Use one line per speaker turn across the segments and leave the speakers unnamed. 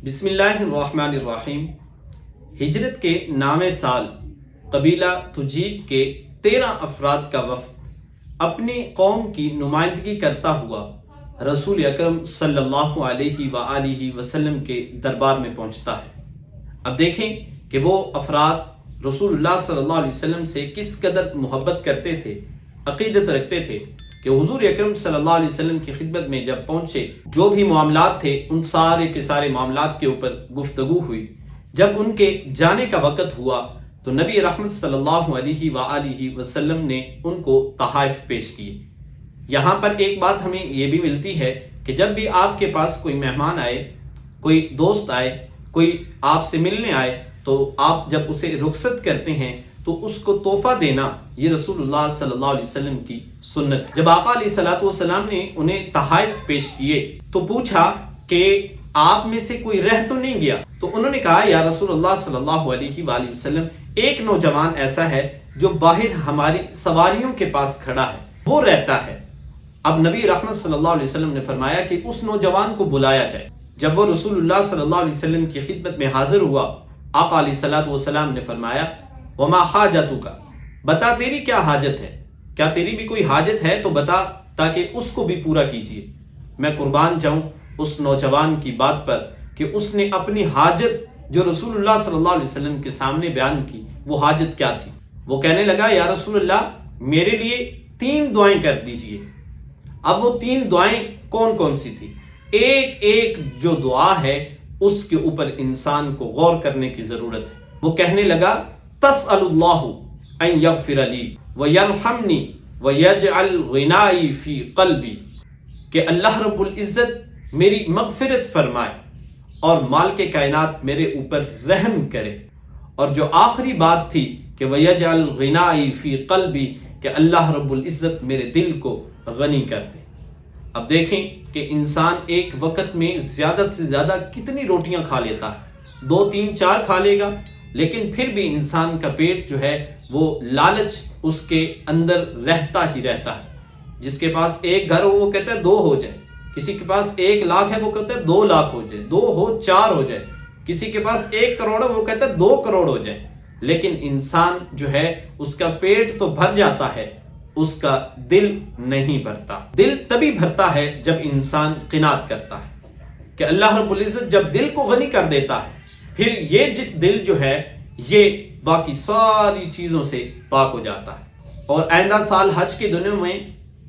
بسم اللہ الرحمن الرحیم۔ ہجرت کے نامے سال قبیلہ تجیب کے 13 افراد کا وفد اپنی قوم کی نمائندگی کرتا ہوا رسول اکرم صلی اللہ علیہ وآلہ وسلم کے دربار میں پہنچتا ہے۔ اب دیکھیں کہ وہ افراد رسول اللہ صلی اللہ علیہ وسلم سے کس قدر محبت کرتے تھے، عقیدت رکھتے تھے کہ حضور اکرم صلی اللہ علیہ وسلم کی خدمت میں جب پہنچے، جو بھی معاملات تھے ان سارے کے سارے معاملات کے اوپر گفتگو ہوئی۔ جب ان کے جانے کا وقت ہوا تو نبی رحمت صلی اللہ علیہ وآلہ وسلم نے ان کو تحائف پیش کیے۔ یہاں پر ایک بات ہمیں یہ بھی ملتی ہے کہ جب بھی آپ کے پاس کوئی مہمان آئے، کوئی دوست آئے، کوئی آپ سے ملنے آئے، تو آپ جب اسے رخصت کرتے ہیں تو اس کو تحفہ دینا یہ رسول اللہ صلی اللہ علیہ وسلم کی سنت۔ جب آقا علیہ الصلوۃ والسلام نے انہیں تحائف پیش کیے تو پوچھا کہ آپ میں سے کوئی رہ تو نہیں گیا؟ تو انہوں نے کہا یا رسول اللہ صلی اللہ علیہ وآلہ وسلم، ایک نوجوان ایسا ہے جو باہر ہماری سواریوں کے پاس کھڑا ہے، وہ رہتا ہے۔ اب نبی رحمت صلی اللہ علیہ وسلم نے فرمایا کہ اس نوجوان کو بلایا جائے۔ جب وہ رسول اللہ صلی اللہ علیہ وسلم کی خدمت میں حاضر ہوا، آقا علیہ الصلوۃ والسلام نے فرمایا وما حاجتک، بتا تیری کیا حاجت ہے، کیا تیری بھی کوئی حاجت ہے تو بتا تاکہ اس کو بھی پورا کیجیے۔ میں قربان جاؤں اس نوجوان کی بات پر کہ اس نے اپنی حاجت جو رسول اللہ صلی اللہ علیہ وسلم کے سامنے بیان کی، وہ حاجت کیا تھی؟ وہ کہنے لگا یا رسول اللہ، میرے لیے 3 دعائیں کر دیجئے۔ اب وہ 3 دعائیں کون کون سی تھی؟ ایک ایک جو دعا ہے اس کے اوپر انسان کو غور کرنے کی ضرورت ہے۔ وہ کہنے لگا تسأل اللہ ان یغفر لی ویرحمنی ویجعل غنائی فی قلبی، کہ اللہ رب العزت میری مغفرت فرمائے اور مالک کائنات میرے اوپر رحم کرے۔ اور جو آخری بات تھی کہ ویجعل غنائی فی قلبی، کہ اللہ رب العزت میرے دل کو غنی کر دے۔ اب دیکھیں کہ انسان ایک وقت میں زیادہ سے زیادہ کتنی روٹیاں کھا لیتا ہے، 2 3 4 کھا لے گا، لیکن پھر بھی انسان کا پیٹ جو ہے وہ لالچ اس کے اندر رہتا ہی رہتا ہے۔ جس کے پاس 1 گھر ہو وہ کہتا ہے 2 ہو جائے، کسی کے پاس 1 لاکھ ہے وہ کہتا ہے 2 لاکھ ہو جائے، 2 ہو 4 ہو جائے، کسی کے پاس 1 کروڑ ہے وہ کہتا ہے 2 کروڑ ہو جائے، لیکن انسان جو ہے اس کا پیٹ تو بھر جاتا ہے، اس کا دل نہیں بھرتا۔ دل تبھی بھرتا ہے جب انسان قناعت کرتا ہے کہ اللہ رب العزت جب دل کو غنی کر دیتا ہے، پھر یہ دل جو ہے یہ باقی ساری چیزوں سے پاک ہو جاتا ہے۔ اور آئندہ سال حج کے دنوں میں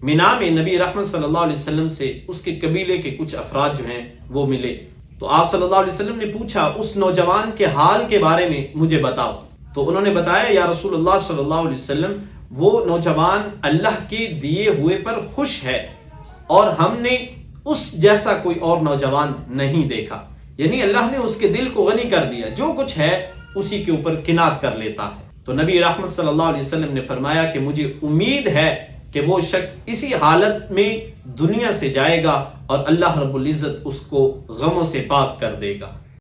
مینا میں نبی رحمت صلی اللہ علیہ وسلم سے اس کے قبیلے کے کچھ افراد جو ہیں وہ ملے، تو آپ صلی اللہ علیہ وسلم نے پوچھا اس نوجوان کے حال کے بارے میں مجھے بتاؤ۔ تو انہوں نے بتایا یا رسول اللہ صلی اللہ علیہ وسلم، وہ نوجوان اللہ کے دیے ہوئے پر خوش ہے اور ہم نے اس جیسا کوئی اور نوجوان نہیں دیکھا، یعنی اللہ نے اس کے دل کو غنی کر دیا، جو کچھ ہے اسی کے اوپر قناعت کر لیتا ہے۔ تو نبی رحمت صلی اللہ علیہ وسلم نے فرمایا کہ مجھے امید ہے کہ وہ شخص اسی حالت میں دنیا سے جائے گا اور اللہ رب العزت اس کو غموں سے پاک کر دے گا۔